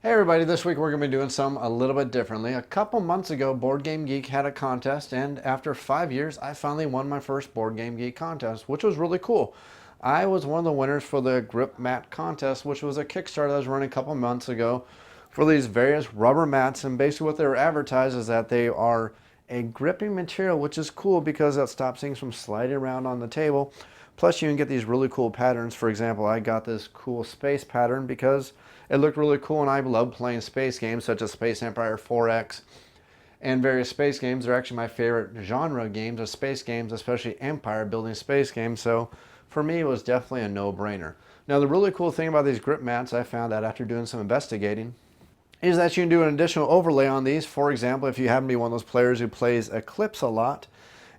Hey everybody, this week we're going to be doing some a little bit differently. A couple months ago, Board Game Geek had a contest, and after 5 years, I finally won my first Board Game Geek contest, which was really cool. I was one of the winners for the GripMat contest, which was a Kickstarter that was running a couple months ago for these various rubber mats, and basically what they were advertised is that they are a gripping material, which is cool because it stops things from sliding around on the table. Plus you can get these really cool patterns. For example, I got this cool space pattern because it looked really cool, and I love playing space games such as Space Empire 4X and various space games. They're actually my favorite genre games of space games, especially Empire building space games. So for me, it was definitely a no-brainer. Now the really cool thing about these grip mats, I found out after doing some investigating, is that you can do an additional overlay on these. For example, if you happen to be one of those players who plays Eclipse a lot,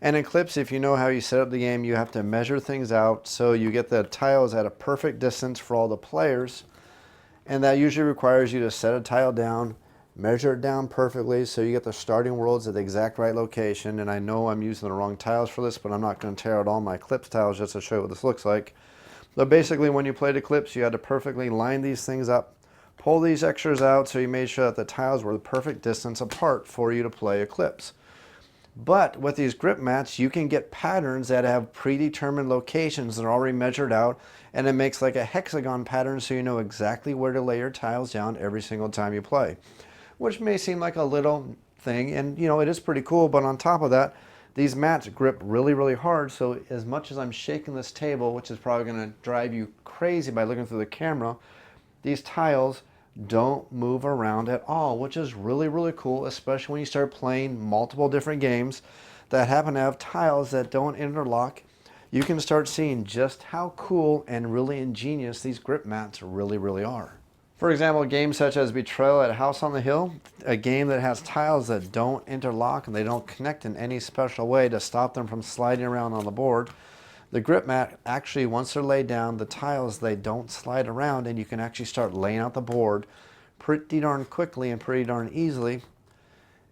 and Eclipse, if you know how you set up the game, you have to measure things out so you get the tiles at a perfect distance for all the players. And that usually requires you to set a tile down, measure it down perfectly so you get the starting worlds at the exact right location. And I know I'm using the wrong tiles for this, but I'm not going to tear out all my Eclipse tiles just to show you what this looks like. But basically when you played Eclipse, you had to perfectly line these things up, pull these extras out so you made sure that the tiles were the perfect distance apart for you to play Eclipse. But with these grip mats, you can get patterns that have predetermined locations that are already measured out, and it makes like a hexagon pattern so you know exactly where to lay your tiles down every single time you play. Which may seem like a little thing, and you know, it is pretty cool, but on top of that, these mats grip really, really hard, so as much as I'm shaking this table, which is probably going to drive you crazy by looking through the camera, these tiles don't move around at all, which is really, really cool, especially when you start playing multiple different games that happen to have tiles that don't interlock. You can start seeing just how cool and really ingenious these grip mats really, really are. For example, games such as Betrayal at House on the Hill, a game that has tiles that don't interlock and they don't connect in any special way to stop them from sliding around on the board. The grip mat, actually, once they're laid down, the tiles, they don't slide around, and you can actually start laying out the board pretty darn quickly and pretty darn easily.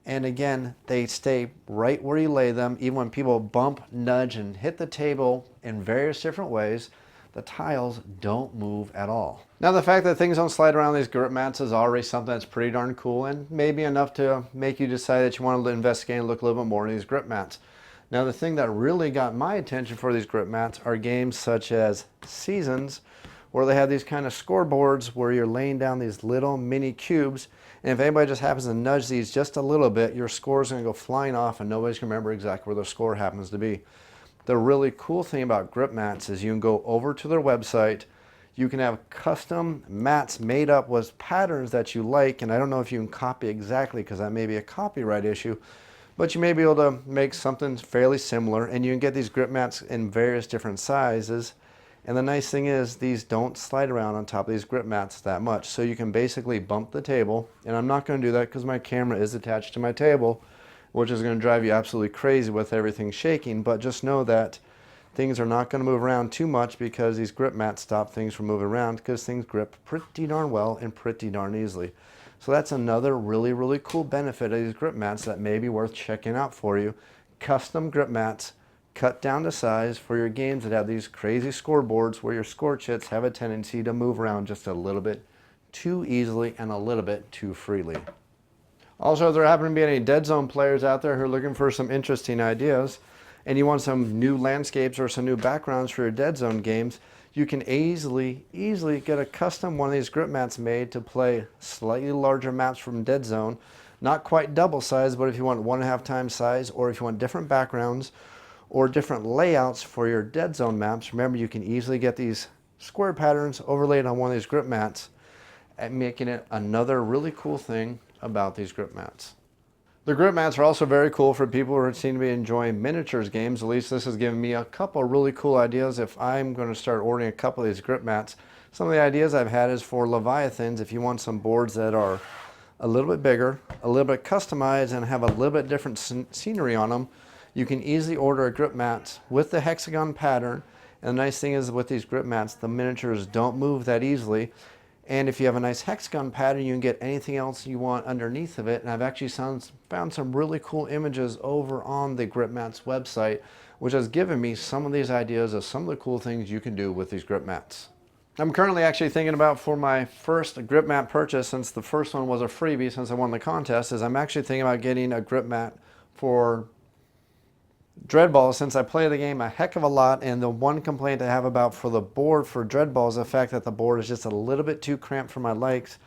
And again, they stay right where you lay them. Even when people bump, nudge, and hit the table in various different ways, the tiles don't move at all. Now, the fact that things don't slide around these grip mats is already something that's pretty darn cool, and maybe enough to make you decide that you want to investigate and look a little bit more into these grip mats. Now, the thing that really got my attention for these grip mats are games such as Seasons, where they have these kind of scoreboards where you're laying down these little mini cubes, and if anybody just happens to nudge these just a little bit, your score is going to go flying off and nobody's going to remember exactly where their score happens to be. The really cool thing about grip mats is you can go over to their website, you can have custom mats made up with patterns that you like, and I don't know if you can copy exactly because that may be a copyright issue, but you may be able to make something fairly similar, and you can get these grip mats in various different sizes. And the nice thing is these don't slide around on top of these grip mats that much, so you can basically bump the table, and I'm not going to do that because my camera is attached to my table, which is going to drive you absolutely crazy with everything shaking. But just know that things are not going to move around too much because these grip mats stop things from moving around, because things grip pretty darn well and pretty darn easily. So that's another really, really cool benefit of these grip mats that may be worth checking out for you. Custom grip mats, cut down to size for your games that have these crazy scoreboards where your score chits have a tendency to move around just a little bit too easily and a little bit too freely. Also, if there happen to be any Dead Zone players out there who are looking for some interesting ideas, and you want some new landscapes or some new backgrounds for your Dead Zone games, you can easily get a custom one of these grip mats made to play slightly larger maps from Dead Zone. Not quite double size, but if you want 1.5 times size, or if you want different backgrounds or different layouts for your Dead Zone maps, remember you can easily get these square patterns overlaid on one of these grip mats, and making it another really cool thing about these grip mats. The grip mats are also very cool for people who seem to be enjoying miniatures games. At least this has given me a couple of really cool ideas if I'm going to start ordering a couple of these grip mats. Some of the ideas I've had is for Leviathans, if you want some boards that are a little bit bigger, a little bit customized, and have a little bit different scenery on them, you can easily order a grip mat with the hexagon pattern. And the nice thing is with these grip mats, the miniatures don't move that easily. And if you have a nice hexagon pattern, you can get anything else you want underneath of it. And I've actually found some really cool images over on the GripMats website, which has given me some of these ideas of some of the cool things you can do with these grip mats. I'm currently actually thinking about, for my first GripMat purchase, since the first one was a freebie since I won the contest, is I'm actually thinking about getting a GripMat for Dreadball, since I play the game a heck of a lot, and the one complaint I have about for the board for Dreadball is the fact that the board is just a little bit too cramped for my likes.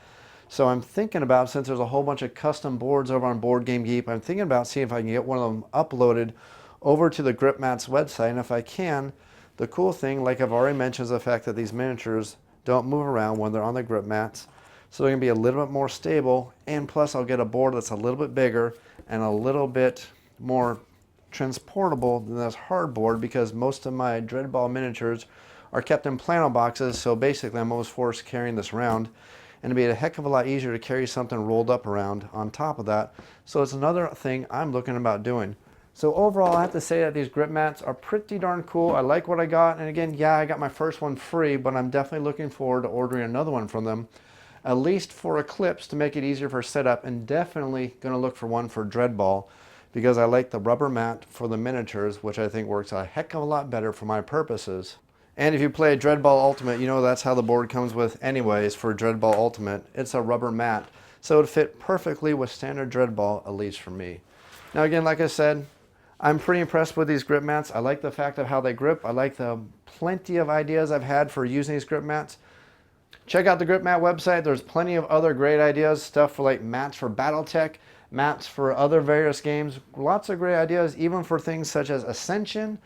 So I'm thinking about, since there's a whole bunch of custom boards over on Board Game Geek, I'm thinking about seeing if I can get one of them uploaded over to the GripMats website. And if I can, the cool thing, like I've already mentioned, is the fact that these miniatures don't move around when they're on the GripMats. So they're going to be a little bit more stable, and plus I'll get a board that's a little bit bigger and a little bit more transportable than this hardboard, because most of my Dreadball miniatures are kept in plano boxes, so basically I'm always forced carrying this around, and it'd be a heck of a lot easier to carry something rolled up around on top of that. So it's another thing I'm looking about doing. So overall, I have to say that these GripMats are pretty darn cool. I like what I got, and again, yeah, I got my first one free, but I'm definitely looking forward to ordering another one from them, at least for Eclipse, to make it easier for setup, and definitely going to look for one for Dreadball, because I like the rubber mat for the miniatures, which I think works a heck of a lot better for my purposes. And if you play Dreadball Ultimate, you know that's how the board comes with anyways for Dreadball Ultimate. It's a rubber mat, so it would fit perfectly with standard Dreadball, at least for me. Now again, like I said, I'm pretty impressed with these GripMats. I like the fact of how they grip. I like the plenty of ideas I've had for using these GripMats. Check out the GripMat website. There's plenty of other great ideas, stuff for like mats for BattleTech, mats for other various games. Lots of great ideas, even for things such as Ascension,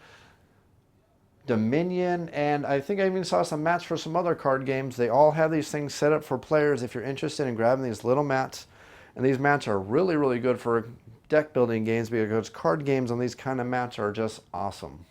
Dominion, and I think I even saw some mats for some other card games. They all have these things set up for players if you're interested in grabbing these little mats. And these mats are really, really good for deck building games, because card games on these kind of mats are just awesome.